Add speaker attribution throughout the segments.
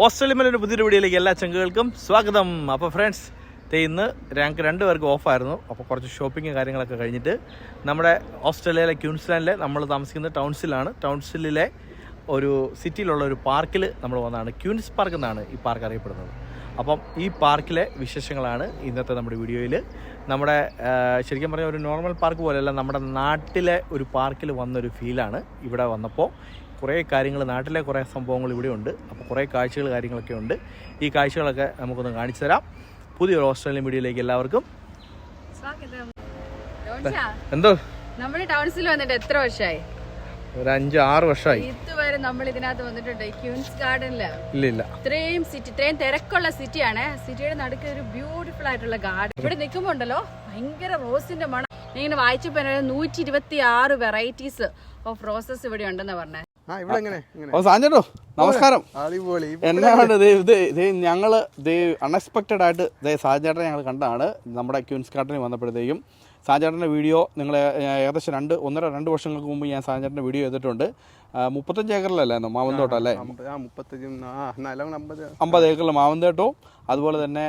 Speaker 1: ഓസ്ട്രേലിയയിലെ പുതിയൊരു വീഡിയോയിലേക്ക് എല്ലാ ചങ്കുകൾക്കും സ്വാഗതം. അപ്പോൾ ഫ്രണ്ട്സ്, ഇന്ന് ഞങ്ങൾക്ക് രണ്ടുപേർക്ക് ഓഫായിരുന്നു. അപ്പോൾ കുറച്ച് ഷോപ്പിംഗ് കാര്യങ്ങളൊക്കെ കഴിഞ്ഞിട്ട് നമ്മുടെ ഓസ്ട്രേലിയയിലെ ക്യൂൻസ്ലാൻഡിലെ നമ്മൾ താമസിക്കുന്ന ടൗൺസിലെ ഒരു സിറ്റിയിലുള്ള ഒരു പാർക്കിൽ നമ്മൾ വന്നതാണ്. ക്യൂൻസ് പാർക്ക് എന്നാണ് ഈ പാർക്ക് അറിയപ്പെടുന്നത്. അപ്പം ഈ പാർക്കിലെ വിശേഷങ്ങളാണ് ഇന്നത്തെ നമ്മുടെ വീഡിയോയിൽ. നമ്മുടെ ശരിക്കും പറഞ്ഞാൽ ഒരു നോർമൽ പാർക്ക് പോലെയല്ല, നമ്മുടെ നാട്ടിലെ ഒരു പാർക്കിൽ വന്നൊരു ഫീലാണ് ഇവിടെ വന്നപ്പോൾ. കുറേ കാര്യങ്ങൾ, നാട്ടിലെ കുറേ സംഭവങ്ങൾ ഇവിടെ ഉണ്ട്. അപ്പോൾ കുറേ കാഴ്ചകൾ കാര്യങ്ങളൊക്കെ ഉണ്ട്. ഈ കാഴ്ചകളൊക്കെ നമുക്കൊന്ന് കാണിച്ചു തരാം. പുതിയൊരു ഓസ്ട്രേലിയൻ വീഡിയോയിലേക്ക് എല്ലാവർക്കും
Speaker 2: സ്വാഗതം.
Speaker 1: എന്തോ
Speaker 2: നമ്മുടെ ടൗൺസിൽ വന്നിട്ട് എത്ര വർഷമായി?
Speaker 1: ഒരു 5-6 വർഷമായി.
Speaker 2: ഇതുവരെ നമ്മൾ ഇതിനകത്ത് വന്നിട്ടുണ്ട്. ക്യൂൻസ് ഗാർഡനില്
Speaker 1: ഇല്ല
Speaker 2: ഇത്രയും തിരക്കുള്ള സിറ്റിയാണ്. സിറ്റിയുടെ നടുക്ക് ഒരു ബ്യൂട്ടിഫുൾ ആയിട്ടുള്ള ഗാർഡൻ. ഇവിടെ നിൽക്കുമ്പോ ഉണ്ടല്ലോ, ഭയങ്കര റോസിന്റെ മണം. ഇങ്ങനെ വായിച്ചപ്പോ 126 വെറൈറ്റീസ് ഓഫ് റോസസ് ഇവിടെ ഉണ്ടെന്ന് പറഞ്ഞേ.
Speaker 1: സാഞ്ചേട്ടോ നമസ്കാരം. എന്നാണ് ഞങ്ങള് അൺഎക്സ്പെക്റ്റഡ് ആയിട്ട് സാഞ്ചേട്ടനെ ഞങ്ങൾ കണ്ടതാണ്. നമ്മുടെ ക്യൂൻസ് ഗാർഡനിൽ വന്നപ്പോഴത്തേക്കും സാഞ്ചേട്ടൻ്റെ വീഡിയോ നിങ്ങൾ ഏകദേശം 1.5-2 വർഷങ്ങൾക്ക് മുമ്പ് ഞാൻ സാഞ്ചേട്ടൻ്റെ വീഡിയോ ചെയ്തിട്ടുണ്ട്. 35 ഏക്കറിലല്ലായിരുന്നു മാവന്തോട്ടം അല്ലേ? 50 ഏക്കറിൽ മാവന്തോട്ടവും അതുപോലെ തന്നെ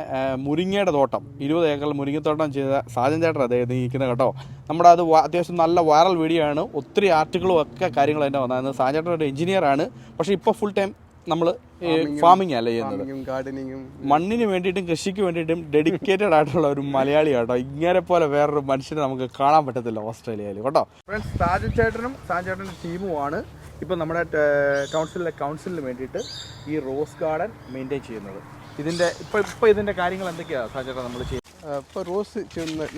Speaker 1: മുരിങ്ങയുടെ തോട്ടം 20 ഏക്കറിൽ മുരിങ്ങത്തോട്ടം ചെയ്ത സാജൻചേട്ടൻ അദ്ദേഹം ഇരിക്കുന്നത് കേട്ടോ. നമ്മുടെ അത് അത്യാവശ്യം നല്ല വൈറൽ വീഡിയോ ആണ്. ഒത്തിരി ആർട്ടിക്കിളും ഒക്കെ കാര്യങ്ങൾ തന്നെ വന്നത്. സാജൻചേട്ടൻ ഒരു എഞ്ചിനീയറാണ്. പക്ഷേ ഇപ്പോൾ ഫുൾ ടൈം നമ്മൾ ഫാമിംഗ് അല്ല ചെയ്യുന്നത്. മണ്ണിന് വേണ്ടിയിട്ടും കൃഷിക്ക് വേണ്ടിയിട്ടും ഡെഡിക്കേറ്റഡ് ആയിട്ടുള്ള ഒരു മലയാളി കേട്ടോ. ഇങ്ങനെ പോലെ വേറൊരു മനുഷ്യനെ നമുക്ക് കാണാൻ പറ്റത്തില്ല ഓസ്ട്രേലിയയിൽ കേട്ടോ. ഫ്രണ്ട്സ്, സാജൻചേട്ടൻ്റെ ടീമുമാണ് ഇപ്പം നമ്മുടെ കൗൺസിലിന് വേണ്ടിയിട്ട് ഈ റോസ് ഗാർഡൻ മെയിൻറ്റെയിൻ ചെയ്യുന്നത്. ഇപ്പോൾ ഇതിൻ്റെ കാര്യങ്ങൾ എന്തൊക്കെയാണ് സാജേട്ടൻ നമ്മൾ ചെയ്യുന്നത്?
Speaker 3: ഇപ്പോൾ റോസ്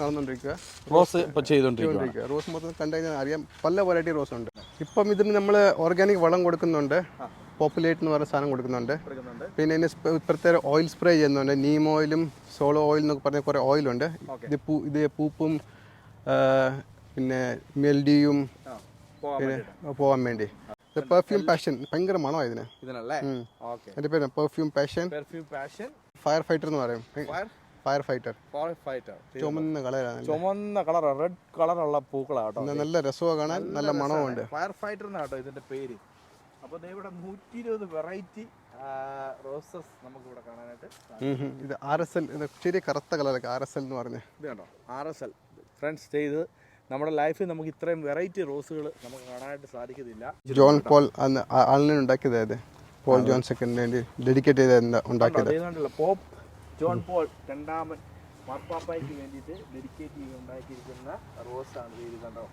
Speaker 3: നടന്നുകൊണ്ടിരിക്കുക.
Speaker 1: റോസ് ഇപ്പോൾ ചെയ്തുകൊണ്ടിരിക്കുക.
Speaker 3: റോസ് മൊത്തം കണ്ടുകഴിഞ്ഞാൽ അറിയാം, പല വെറൈറ്റി റോസ് ഉണ്ട്. ഇപ്പം ഇതിന് നമ്മൾ ഓർഗാനിക് വളം കൊടുക്കുന്നുണ്ട്. പോപ്പുലേറ്റ് എന്ന് പറയുന്ന സാധനം കൊടുക്കുന്നുണ്ട്. പിന്നെ ഇതിന് പ്രത്യേക ഓയിൽ സ്പ്രേ ചെയ്യുന്നുണ്ട്. നീം ഓയിലും സോളോ ഓയിൽ എന്നൊക്കെ പറഞ്ഞ കുറേ ഓയിലുണ്ട്. ഇത് പൂപ്പും പിന്നെ മെൽഡിയും പോകാൻ വേണ്ടി. പെർഫ്യൂം പാഷൻ, ഭയങ്കര മണമാണ് ഇതിന്. എൻ്റെ പേര് പെർഫ്യൂം പാഷൻ. ഫയർ ഫൈറ്റർ എന്ന് പറയും. ഫയർ ഫൈറ്റർ ചുമന്ന കളർ,
Speaker 1: റെഡ് കളറുള്ള പൂക്കളാട്ടോ.
Speaker 3: നല്ല രസമാണ് കാണാൻ, നല്ല മണമുണ്ട്.
Speaker 1: ഫയർ ഫൈറ്റർ എന്നാട്ടോ ഇതിന്റെ പേര്. അപ്പോൾ ഇവിടെ 120 വെറൈറ്റി റോസസ് നമുക്ക് ഇവിടെ കാണാനായിട്ട്.
Speaker 3: ഇത് RSL, ചെറിയ കറുത്ത കളറൊക്കെ RSL എന്ന് പറഞ്ഞ
Speaker 1: ഇത് കണ്ടോ, RSL. ഫ്രണ്ട്സ്, ചെയ്ത് നമ്മുടെ ലൈഫിൽ നമുക്ക് ഇത്രയും വെറൈറ്റി റോസുകൾ നമുക്ക് കാണാനായിട്ട് സാധിക്കുന്നില്ല.
Speaker 3: ജോൺ പോൾ ആളിനെ ഉണ്ടാക്കിയത്, പോൾ ജോൺ സെക്കൻഡിന് വേണ്ടി ഡെഡിക്കേറ്റ് ചെയ്ത് ഉണ്ടാക്കിയത്.
Speaker 1: പോപ്പ് ജോൺ പോൾ രണ്ടാമൻ മാർപ്പാപ്പയ്ക്ക് വേണ്ടിയിട്ട് ഡെഡിക്കേറ്റ് ചെയ്ത് ഉണ്ടാക്കിയിരിക്കുന്ന റോസാണ് ഇത്. കണ്ടോ,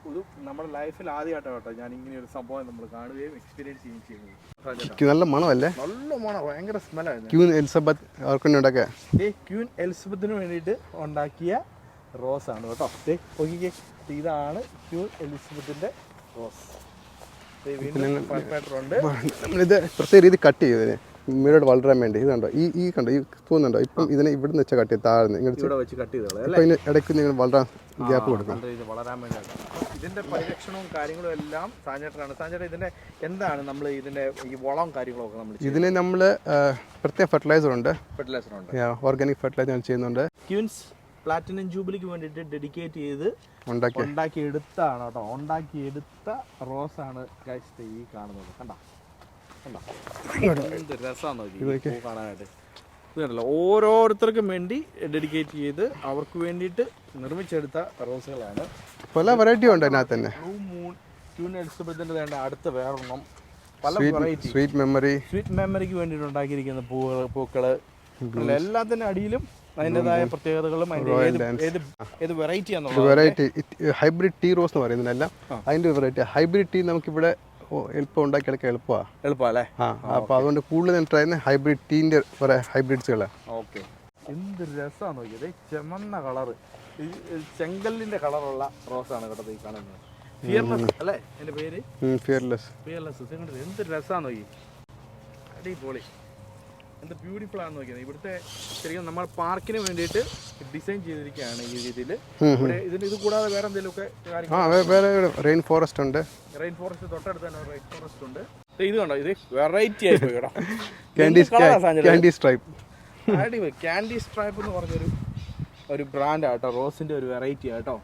Speaker 1: ഇത് നമ്മുടെ ലൈഫിൽ ആദ്യമായിട്ടാണ് കേട്ടോ ഞാൻ ഇങ്ങനെ ഒരു സംഭവം നമ്മൾ കാണുകയും എക്സ്പീരിയൻസ് ചെയ്യുകയും ചെയ്യുന്നത്.
Speaker 3: നല്ല മണമല്ലേ?
Speaker 1: നല്ല മണം, ഭയങ്കര സ്മെല്ലായിരുന്നു.
Speaker 3: ക്യൂൻ എലിസബത്ത് അവർക്ക് ഉണ്ടാക്കിയ
Speaker 1: ക്യൂൻ എലിസബത്തിന് വേണ്ടിയിട്ട് ഉണ്ടാക്കിയ റോസാണ് കേട്ടോ. നോക്കിക്കേ, ഇതാണ് ക്യൂൻ എലിസബത്തിന്റെ റോസ്.
Speaker 3: നമ്മളിത് പ്രത്യേക രീതി കട്ട് ചെയ്തതിന് ഇമ്മീഡിയറ്റ് വളരാൻ വേണ്ടി. ഇത് കണ്ടോ, ഈ കണ്ടോ, ഈ തോന്നുന്നുണ്ടോ? ഇപ്പം ഇതിനെ ഇവിടെ നിന്ന് വെച്ചാൽ കട്ട് ചെയ്ത് താഴ്ന്ന് ഇങ്ങനെ ഇടയ്ക്ക് നിങ്ങൾ വളരാൻ ഗ്യാപ്പ് കൊടുക്കും.
Speaker 1: വളരാൻ വേണ്ടിയാണ്. ഇതിന്റെ പരിരക്ഷണവും കാര്യങ്ങളും എല്ലാം സാഞ്ചേട്ടനാണ്. സാഞ്ചേട്ടൻ ഇതിന്റെ എന്താണ് നമ്മൾ ഇതിന്റെ ഈ വളവും കാര്യങ്ങളൊക്കെ നമ്മൾ
Speaker 3: ഇതിന് നമ്മൾ പ്രത്യേക ഫെർട്ടിലൈസർ ഉണ്ട്. ഓർഗാനിക് ഫെർട്ടിലൈസർ ചെയ്യുന്നുണ്ട്.
Speaker 1: ക്യൂൻസ് പ്ലാറ്റിനം ജൂബിലിക്ക് വേണ്ടിയിട്ട് ഡെഡിക്കേറ്റ് ചെയ്ത് ഉണ്ടാക്കിയെടുത്താണ് കേട്ടോ. ഉണ്ടാക്കിയെടുത്ത റോസാണ് ഗൈസ് ഈ കാണുന്നത്. കണ്ടോ എന്ത് രസമാണെന്ന് നോക്കി കാണാനായിട്ട്. ഇത് കണ്ടല്ലോ, ഓരോരുത്തർക്കും വേണ്ടി ഡെഡിക്കേറ്റ് ചെയ്ത് അവർക്ക് വേണ്ടിയിട്ട് നിർമ്മിച്ചെടുത്ത റോസുകളാണ്.
Speaker 3: പല വെറൈറ്റി ഉണ്ട് അതിനകത്ത് തന്നെ.
Speaker 1: ബ്ലൂ മൂൺ, ക്യൂൻ എലിസബത്തിന്റെ വേണ്ട അടുത്ത വേറൊന്നും, പല വെറൈറ്റി.
Speaker 3: സ്വീറ്റ്
Speaker 1: മെമ്മറിക്ക് വേണ്ടിയിട്ട് ഉണ്ടാക്കിയിരിക്കുന്ന പൂക്കള് എല്ലാത്തിന്റെ അടിയിലും അതിൻ്റെതായ പ്രത്യേകതകളും ഏത് വെറൈറ്റി
Speaker 3: ഹൈബ്രിഡ് ടീ റോസ് എന്ന് പറയുന്നതല്ല, അതിന്റെ വെറൈറ്റി. ഹൈബ്രിഡ് ടീ നമുക്കിവിടെ എളുപ്പം ഉണ്ടാക്കിയെടുക്കാൻ എളുപ്പമല്ലേ? അപ്പൊ അതുകൊണ്ട് കൂടുതൽ ട്രൈ ചെയ്യുന്ന ഹൈബ്രിഡ് ടീന്റെ കുറെ ഹൈബ്രിഡ്സുകളാണ്.
Speaker 1: ഓക്കെ, എന്ത് രസമാണ് നോക്കിയത്. ചെമന്ന കളറ്, ചെങ്കല്ലിന്റെ കളറുള്ള റോസാണ് കേട്ടോ ഈ കാണുന്നത്. ഫിയർലെസ് അല്ലേ എന്റെ പേര്? ഫിയർലെസ്. എന്ത് രസമാണ് നോക്കി, അടിപൊളി, എന്ത് ബ്യൂട്ടിഫുൾ ആണെന്ന് നോക്കിയത്. ഇവിടുത്തെ ശരിക്കും നമ്മൾ പാർക്കിന് വേണ്ടിയിട്ട് ഡിസൈൻ ചെയ്തിരിക്കുകയാണ് ഈ രീതിയിൽ. ഇത് കൂടാതെ വേറെ എന്തെങ്കിലുമൊക്കെ
Speaker 3: റെയിൻ ഫോറസ്റ്റ് ഉണ്ട്.
Speaker 1: റെയിൻ ഫോറസ്റ്റ് തൊട്ടടുത്ത് തന്നെ റെയിൻ ഫോറസ്റ്റ് ഉണ്ട്. ഇത് കണ്ടോ, ഇത് വെറൈറ്റി ആയി പോയി കേട്ടോ.
Speaker 3: Candy stripe.
Speaker 1: അടിപൊളി. ക്യാൻഡി സ്ട്രൈപ്പ് എന്ന് പറഞ്ഞൊരു ബ്രാൻഡ് ആട്ടോ, റോസിന്റെ ഒരു വെറൈറ്റി ആട്ടോ.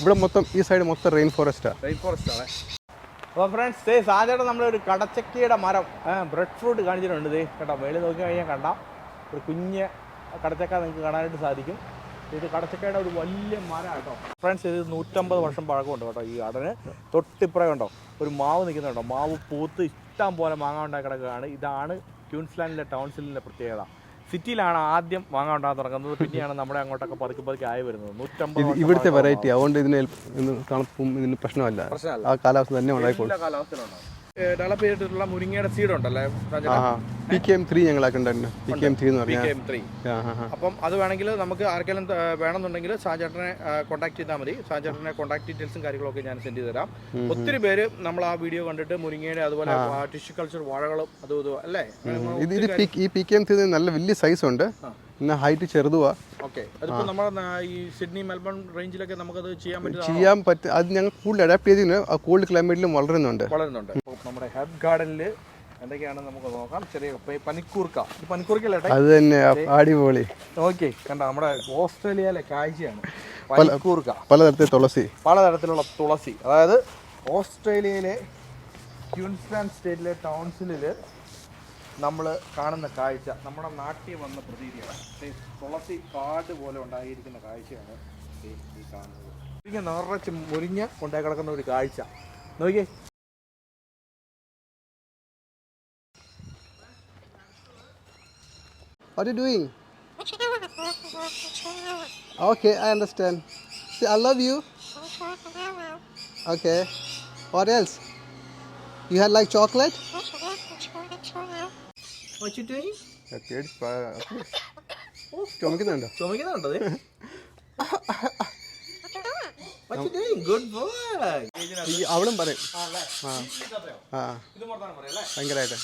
Speaker 3: ഇവിടെ മൊത്തം ഈ സൈഡ് മൊത്തം റെയിൻ ഫോറസ്റ്റ് ആണ്.
Speaker 1: അപ്പോൾ ഫ്രണ്ട്സ് സാധ്യത നമ്മളൊരു കടച്ചക്കയുടെ മരം ബ്രെഡ് ഫ്രൂട്ട് കാണിച്ചിട്ടുണ്ട് കേട്ടോ. മേളിൽ നോക്കി കഴിഞ്ഞാൽ കണ്ടാൽ ഒരു കുഞ്ഞ് കടച്ചക്ക നിങ്ങൾക്ക് കാണാനായിട്ട് സാധിക്കും. ഇത് കടച്ചക്കയുടെ ഒരു വലിയ മരം കേട്ടോ ഫ്രണ്ട്സ്. ഇത് 150 വർഷം പഴക്കമുണ്ട് കേട്ടോ ഈ ഗാർഡന്. തൊട്ടിപ്പുറം ഉണ്ടോ ഒരു മാവ് നിൽക്കുന്നുണ്ടോ, മാവ് പൂത്ത് ഇഷ്ടം പോലെ മാങ്ങ ഉണ്ടാക്കി കിടക്കുകയാണ്. ഇതാണ് ക്യൂൻസ്ലാൻഡിലെ ടൗൺസിലിൻ്റെ പ്രത്യേകത. സിറ്റിയിലാണ് ആദ്യം മാങ്ങ ഉണ്ടാകാൻ തുടങ്ങുന്നത്, പിന്നെയാണ് നമ്മുടെ അങ്ങോട്ടൊക്കെ പതുക്കെ ആയി വരുന്നത്. 150
Speaker 3: ഇവിടുത്തെ വെറൈറ്റി അതുകൊണ്ട് ഇതിന് തണുപ്പും ഇതിന് പ്രശ്നമല്ല. ആ കാലാവസ്ഥ തന്നെ ഉണ്ടായിക്കോളും.
Speaker 1: കാലാവസ്ഥയിലുണ്ടാവും. ഡെവലപ്പ് ചെയ്തിട്ടുള്ള മുരിങ്ങയുടെ സീഡ് ഉണ്ടല്ലേ,
Speaker 3: PKM3 ഞങ്ങളൊക്കെ ഉണ്ടായിരുന്നു. PKM3 എന്ന് പറഞ്ഞാൽ
Speaker 1: PKM3. അപ്പം അത് വേണമെങ്കിൽ നമുക്ക് ആർക്കെങ്കിലും വേണമെന്നുണ്ടെങ്കിൽ സാജേട്ടനെ കോൺടാക്ട് ചെയ്താൽ മതി. സാജേട്ടനെ കോൺടാക്ട് ഡീറ്റെയിൽസും കാര്യങ്ങളൊക്കെ ഞാൻ സെൻഡ് ചെയ്ത് തരാം. ഒത്തിരി പേര് നമ്മൾ ആ വീഡിയോ കണ്ടിട്ട് മുരിങ്ങയുടെ അതുപോലെ ടിഷ്യൂ കൾച്ചർ വാഴകളും അതും ഇതും അല്ലേ.
Speaker 3: ഈ PKM3 നല്ല വലിയ സൈസ് ഉണ്ട്, പിന്നെ ഹൈറ്റ് ചെറുതുവാ.
Speaker 1: ഓക്കെ, അതിപ്പോൾ നമ്മുടെ ഈ സിഡ്നി മെൽബൺ റേഞ്ചിലൊക്കെ നമുക്കത് ചെയ്യാൻ
Speaker 3: പറ്റും. അത് ഞങ്ങൾ കൂടുതൽ അഡാപ്റ്റ് ചെയ്തിന് ആ കോൾഡ് ക്ലൈമറ്റിലും വളരുന്നുണ്ട്.
Speaker 1: നമ്മുടെ ഹെർബ് ഗാർഡനിൽ എന്തൊക്കെയാണ് നമുക്ക് നോക്കാം. ചെറിയ പനിക്കൂർക്ക, പനിക്കൂർക്കല്ലേ
Speaker 3: അത് തന്നെ അടിപൊളി.
Speaker 1: ഓക്കെ, കണ്ട നമ്മുടെ ഓസ്ട്രേലിയയിലെ കാഴ്ചയാണ് പനിക്കൂർക്ക. പലതരത്തിലുള്ള തുളസി. അതായത് ഓസ്ട്രേലിയയിലെ ക്യൂൻസ്ലാൻഡ് സ്റ്റേറ്റിലെ ടൗൺസിലിൽ നമ്മൾ കാണുന്ന കാഴ്ച നമ്മുടെ നാട്ടിൽ വന്ന പ്രതീതിയാണ്. തുളസി കാട് പോലെ ഉണ്ടായിരിക്കുന്ന കാഴ്ചയാണ് ഈ കാണുന്നത്. മുരിങ്ങ നിറച്ച് മുരിങ്ങ കൊണ്ടേ കിടക്കുന്ന ഒരു കാഴ്ച നോക്കിയേ.
Speaker 3: What are you doing? Okay, I understand. See, I love you. Okay. What else? You had like chocolate?
Speaker 1: What you doing?
Speaker 3: ചുമക്കുന്നുണ്ടോ?
Speaker 1: ചുമക്കുന്നുണ്ടോ? What you doing? Good boy.
Speaker 3: അവളും പറയും ഭയങ്കരമായിട്ട്.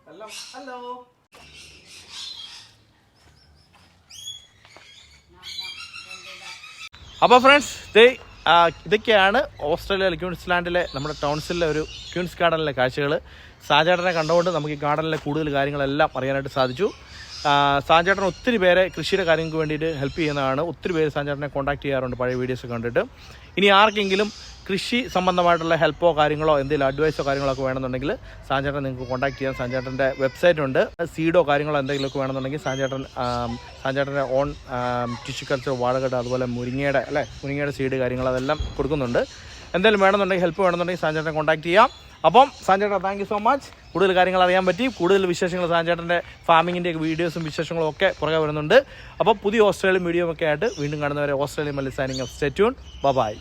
Speaker 1: ഹലോ. അപ്പോൾ ഫ്രണ്ട്സ് ഇതൊക്കെയാണ് ഓസ്ട്രേലിയയിലെ ക്യൂൻസ്ലാൻഡിലെ നമ്മുടെ ടൗൺസിലെ ഒരു ക്യൂൻസ് ഗാർഡനിലെ കാഴ്ചകൾ. സാജേട്ടനെ കണ്ടുകൊണ്ട് നമുക്ക് ഈ ഗാർഡനിലെ കൂടുതൽ കാര്യങ്ങളെല്ലാം അറിയാനായിട്ട് സാധിച്ചു. സാജേട്ടൻ ഒത്തിരി പേരെ കൃഷിയുടെ കാര്യങ്ങൾക്ക് വേണ്ടിയിട്ട് ഹെൽപ്പ് ചെയ്യുന്നതാണ്. ഒത്തിരി പേര് സാജേട്ടനെ കോൺടാക്ട് ചെയ്യാറുണ്ട് പഴയ വീഡിയോസ് കണ്ടിട്ട്. ഇനി ആർക്കെങ്കിലും കൃഷി സംബന്ധമായിട്ടുള്ള ഹെൽപ്പോ കാര്യങ്ങളോ എന്തെങ്കിലും അഡ്വൈസോ കാര്യങ്ങളൊക്കെ വേണമെന്നുണ്ടെങ്കിൽ സാജേട്ടൻ നിങ്ങൾക്ക് കോൺടാക്ട് ചെയ്യാം. സാജേട്ടൻ്റെ വെബ്സൈറ്റ് ഉണ്ട്. സീഡോ കാര്യങ്ങളോ എന്തെങ്കിലുമൊക്കെ വേണമെന്നുണ്ടെങ്കിൽ സാജേട്ടൻ്റെ ഓൺ ടിഷ്യൂ കൾച്ചർ വാഴകട അതുപോലെ മുരിങ്ങയുടെ സീഡ് കാര്യങ്ങൾ അതെല്ലാം കൊടുക്കുന്നുണ്ട്. എന്തെങ്കിലും വേണമെന്നുണ്ടെങ്കിൽ ഹെൽപ്പ് വേണമെന്നുണ്ടെങ്കിൽ സാജേട്ടനെ കോൺടാക്ട് ചെയ്യാം. അപ്പം സാജേട്ടൻ താങ്ക് യു സോ മച്ച്. കൂടുതൽ കാര്യങ്ങൾ അറിയാൻ പറ്റി. കൂടുതൽ വിശേഷങ്ങൾ സാജേട്ടൻ്റെ ഫാമിങ്ങിൻ്റെ വീഡിയോസും വിശേഷങ്ങളും ഒക്കെ പുറകെ വരുന്നുണ്ട്. അപ്പോൾ പുതിയ ഓസ്ട്രേലിയൻ വീഡിയോ ഒക്കെ ആയിട്ട് വീണ്ടും കാണുന്നവരെ Australian Malli signing off. Stay tune. By.